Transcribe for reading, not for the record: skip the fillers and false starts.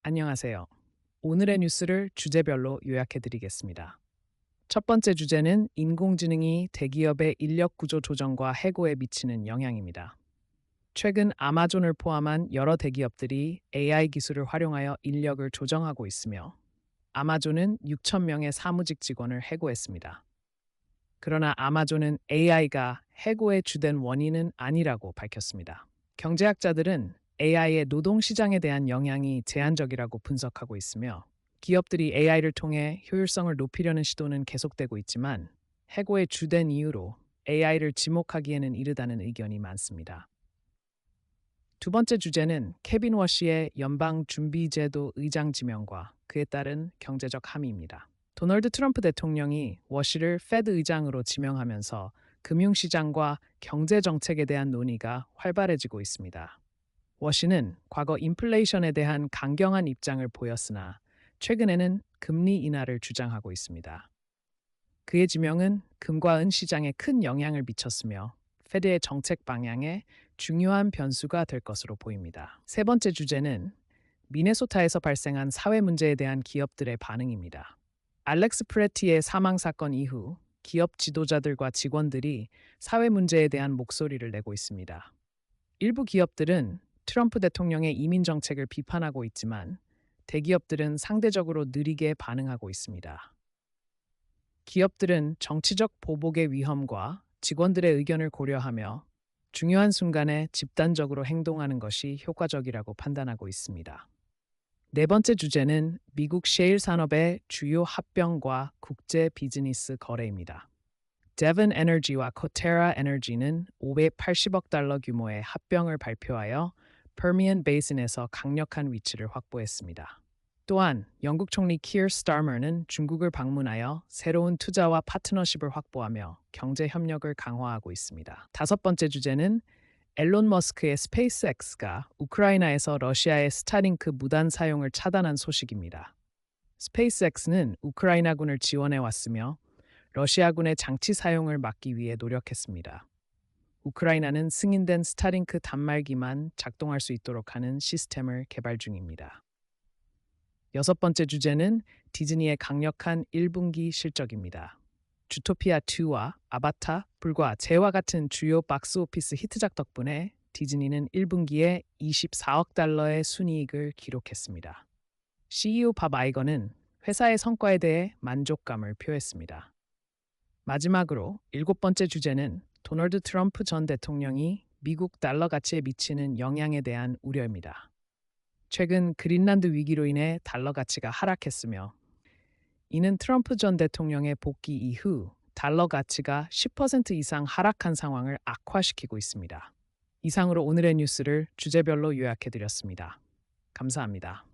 안녕하세요. 오늘의 뉴스를 주제별로 요약해 드리겠습니다. 첫 번째 주제는 인공지능이 대기업의 인력 구조 조정과 해고에 미치는 영향입니다. 최근 아마존을 포함한 여러 대기업들이 AI 기술을 활용하여 인력을 조정하고 있으며 아마존은 6천 명의 사무직 직원을 해고했습니다. 그러나 아마존은 AI가 해고의 주된 원인은 아니라고 밝혔습니다. 경제학자들은 AI의 노동시장에 대한 영향이 제한적이라고 분석하고 있으며 기업들이 AI를 통해 효율성을 높이려는 시도는 계속되고 있지만 해고의 주된 이유로 AI를 지목하기에는 이르다는 의견이 많습니다. 두 번째 주제는 케빈 워시의 연방준비제도 의장 지명과 그에 따른 경제적 함의입니다. 도널드 트럼프 대통령이 워시를 페드 의장으로 지명하면서 금융시장과 경제정책에 대한 논의가 활발해지고 있습니다. 워시는 과거 인플레이션에 대한 강경한 입장을 보였으나 최근에는 금리 인하를 주장하고 있습니다. 그의 지명은 금과 은 시장에 큰 영향을 미쳤으며 페드의 정책 방향에 중요한 변수가 될 것으로 보입니다. 세 번째 주제는 미네소타에서 발생한 사회 문제에 대한 기업들의 반응입니다. 알렉스 프레티의 사망 사건 이후 기업 지도자들과 직원들이 사회 문제에 대한 목소리를 내고 있습니다. 일부 기업들은 트럼프 대통령의 이민 정책을 비판하고 있지만 대기업들은 상대적으로 느리게 반응하고 있습니다. 기업들은 정치적 보복의 위험과 직원들의 의견을 고려하며 중요한 순간에 집단적으로 행동하는 것이 효과적이라고 판단하고 있습니다. 네 번째 주제는 미국 셰일 산업의 주요 합병과 국제 비즈니스 거래입니다. 데븐 에너지와 코테라 에너지는 580억 달러 규모의 합병을 발표하여 퍼미안 베이슨에서 강력한 위치를 확보했습니다. 또한 영국 총리 키어 스타머는 중국을 방문하여 새로운 투자와 파트너십을 확보하며 경제 협력을 강화하고 있습니다. 다섯 번째 주제는 앨런 머스크의 스페이스X가 우크라이나에서 러시아의 스타링크 무단 사용을 차단한 소식입니다. 스페이스X는 우크라이나군을 지원해 왔으며 러시아군의 장치 사용을 막기 위해 노력했습니다. 우크라이나는 승인된 스타링크 단말기만 작동할 수 있도록 하는 시스템을 개발 중입니다. 여섯 번째 주제는 디즈니의 강력한 1분기 실적입니다. 주토피아2와 아바타, 불과 제와 같은 주요 박스오피스 히트작 덕분에 디즈니는 1분기에 24억 달러의 순이익을 기록했습니다. CEO 밥 아이거는 회사의 성과에 대해 만족감을 표했습니다. 마지막으로 일곱 번째 주제는 도널드 트럼프 전 대통령이 미국 달러 가치에 미치는 영향에 대한 우려입니다. 최근 그린란드 위기로 인해 달러 가치가 하락했으며 이는 트럼프 전 대통령의 복귀 이후 달러 가치가 10% 이상 하락한 상황을 악화시키고 있습니다. 이상으로 오늘의 뉴스를 주제별로 요약해드렸습니다. 감사합니다.